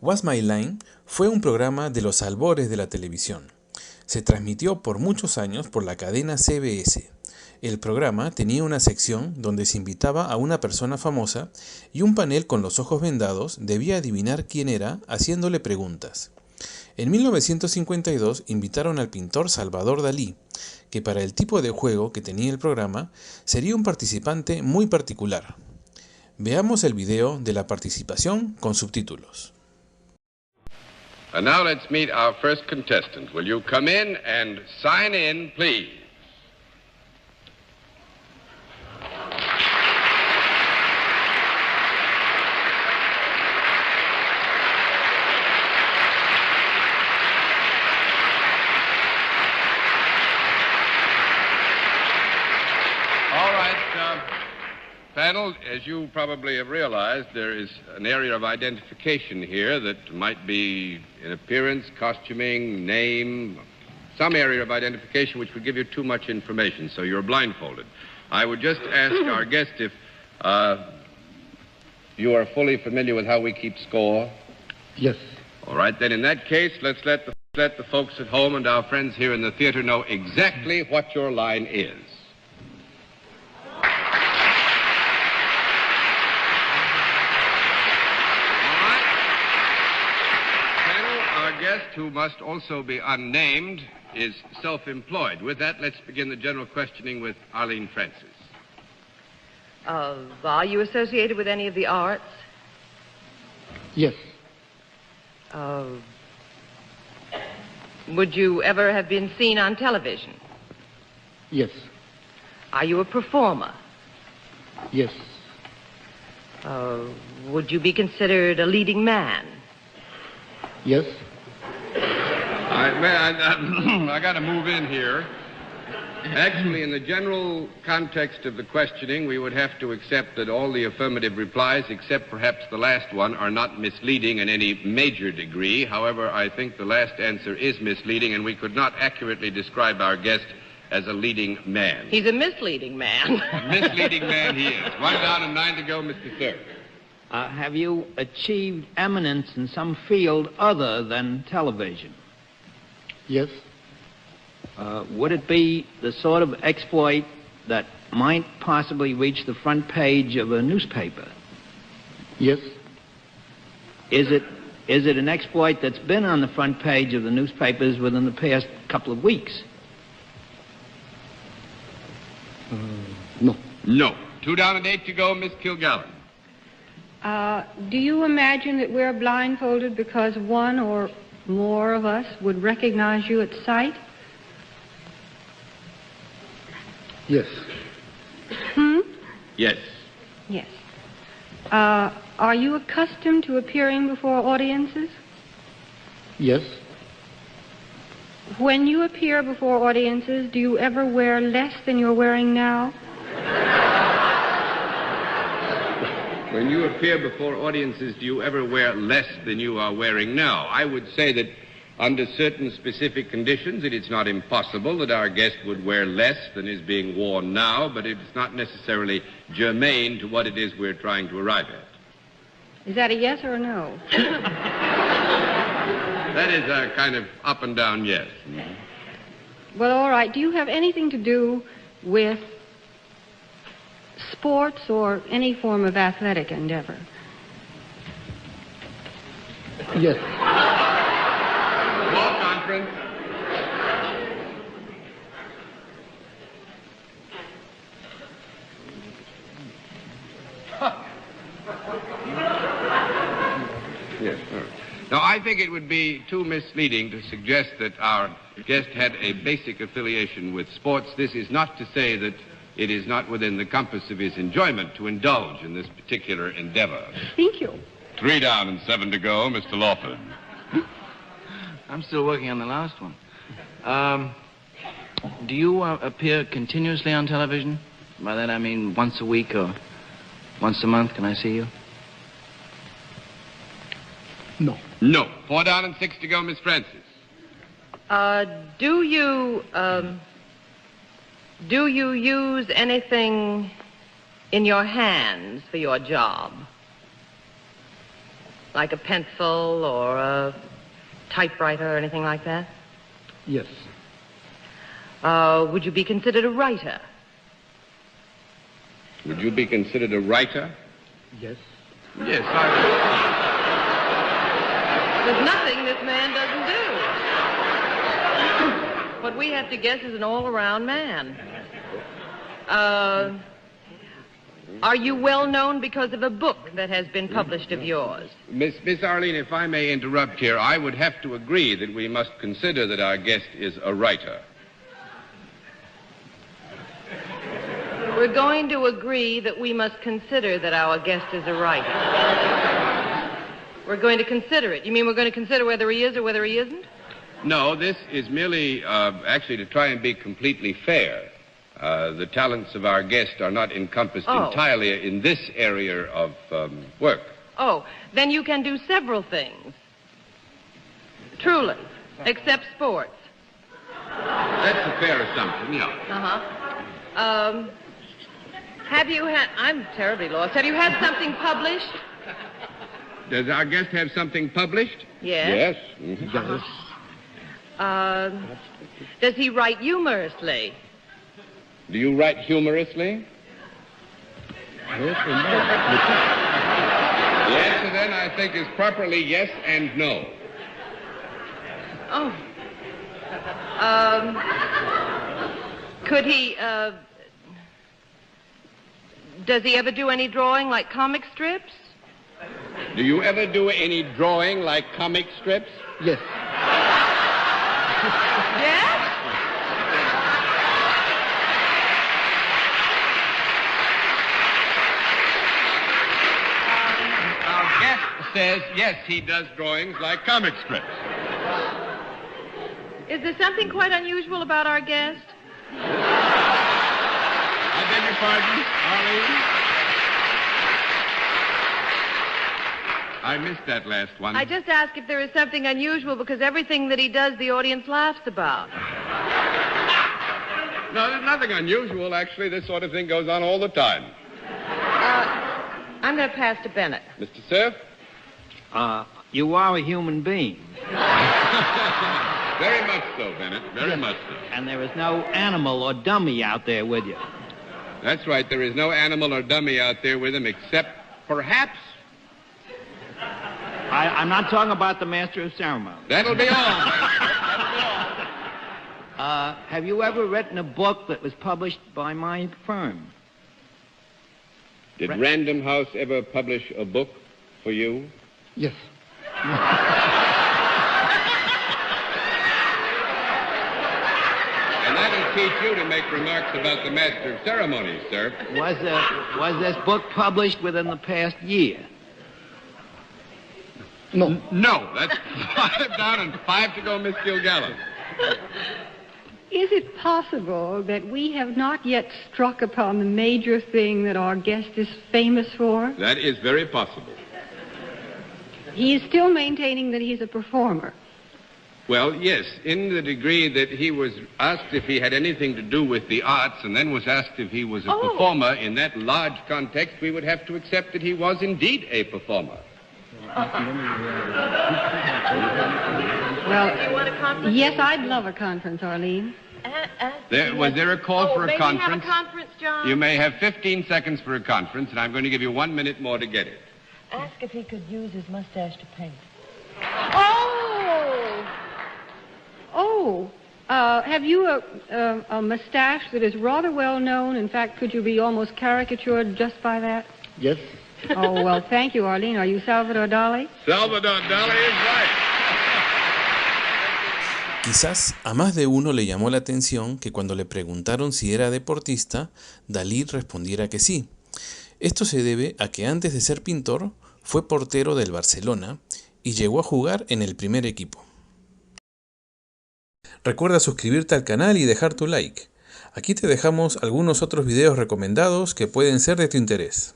What's My Line fue un programa de los albores de la televisión. Se transmitió por muchos años por la cadena CBS. El programa tenía una sección donde se invitaba a una persona famosa y un panel con los ojos vendados debía adivinar quién era haciéndole preguntas. En 1952 invitaron al pintor Salvador Dalí, que para el tipo de juego que tenía el programa sería un participante muy particular. Veamos el video de la participación con subtítulos. And now let's meet our first contestant. Will you come in and sign in, please? All right, panel, as you probably have realized, there is an area of identification here that might be in appearance, costuming, name, some area of identification which would give you too much information, so you're blindfolded. I would just ask our guest if you are fully familiar with how we keep score. Yes. All right, then in that case, let's let the folks at home and our friends here in the theater know exactly what your line is. Guest, who must also be unnamed, is self-employed. With that, let's begin the general questioning with Arlene Francis. Are you associated with any of the arts? Yes. Would you ever have been seen on television? Yes. Are you a performer? Yes. Would you be considered a leading man? Yes. I got to move in here. Actually, in the general context of the questioning, we would have to accept that all the affirmative replies, except perhaps the last one, are not misleading in any major degree. However, I think the last answer is misleading, and we could not accurately describe our guest as a leading man. He's a misleading man. A misleading man he is. 1 down and 9 to go, Mr. Thurk. Have you achieved eminence in some field other than television? Yes. Would it be the sort of exploit that might possibly reach the front page of a newspaper? Yes. Is it an exploit that's been on the front page of the newspapers within the past couple of weeks? No. No. 2 down and 8 to go, Miss Kilgallen. Do you imagine that we're blindfolded because one or more of us would recognize you at sight? Yes. Yes. Yes. Are you accustomed to appearing before audiences? Yes. When you appear before audiences, do you ever wear less than you're wearing now? When you appear before audiences, do you ever wear less than you are wearing now? I would say that under certain specific conditions, it is not impossible that our guest would wear less than is being worn now, but it is not necessarily germane to what it is we're trying to arrive at. Is that a yes or a no? That is a kind of up and down yes. Well, all right. Do you have anything to do with sports or any form of athletic endeavor? Yes. Ball conference. Yes. All right. Now, I think it would be too misleading to suggest that our guest had a basic affiliation with sports. This is not to say that it is not within the compass of his enjoyment to indulge in this particular endeavor. Thank you. 3 down and 7 to go, Mr. Lawford. I'm still working on the last one. Do you appear continuously on television? By that I mean once a week or once a month. Can I see you? No. No. 4 down and 6 to go, Miss Francis. Do you use anything in your hands for your job? Like a pencil or a typewriter or anything like that? Yes. Would you be considered a writer? Would you be considered a writer? Yes. Yes, There's nothing this man doesn't do. What we have to guess is an all-around man. Are you well known because of a book that has been published of yours? Miss Arlene, if I may interrupt here, I would have to agree that we must consider that our guest is a writer. We're going to agree that we must consider that our guest is a writer. We're going to consider it. You mean we're going to consider whether he is or whether he isn't? No, this is merely actually to try and be completely fair. The talents of our guest are not encompassed entirely in this area of work. Oh, then you can do several things. Truly, except sports. That's a fair assumption, yeah. Uh-huh. Have you had... I'm terribly lost. Have you had something published? Does our guest have something published? Yes. Yes. Mm-hmm. Does he write humorously? Do you write humorously? Yes and no. The answer then, I think, is properly yes and no. Oh. Could he, does he ever do any drawing like comic strips? Do you ever do any drawing like comic strips? Yes. Yes? Our guest says, yes, he does drawings like comic strips. Is there something quite unusual about our guest? I beg your pardon, Arlene? I missed that last one. I just ask if there is something unusual because everything that he does, the audience laughs about. No, there's nothing unusual, actually. This sort of thing goes on all the time. I'm going to pass to Bennett. Mr. Cerf? You are a human being. Very much so, Bennett. Very much so. And there is no animal or dummy out there with you. That's right. There is no animal or dummy out there with him except, perhaps... I'm not talking about the master of ceremony. That'll be all. Have you ever written a book that was published by my firm? Did Random House ever publish a book for you? Yes. And that'll teach you to make remarks about the master of ceremonies, sir. Was this book published within the past year? No. No, that's 5 down and 5 to go, Miss Gilgallen. Is it possible that we have not yet struck upon the major thing that our guest is famous for? That is very possible. He is still maintaining that he's a performer. Well, yes, in the degree that he was asked if he had anything to do with the arts and then was asked if he was a performer, in that large context, we would have to accept that he was indeed a performer. Well, yes, I'd love a conference, Arlene. Was there a call for a conference? Have a conference, John? You may have 15 seconds for a conference, and I'm going to give you 1 minute more to get it. Ask if he could use his mustache to paint. Have you a mustache that is rather well known? In fact, could you be almost caricatured just by that? Yes. Oh, well, thank you, Arlene. Are you Salvador Dalí? Salvador Dalí is right. Quizás a más de uno le llamó la atención que cuando le preguntaron si era deportista, Dalí respondiera que sí. Esto se debe a que antes de ser pintor fue portero del Barcelona y llegó a jugar en el primer equipo. Recuerda suscribirte al canal y dejar tu like. Aquí te dejamos algunos otros videos recomendados que pueden ser de tu interés.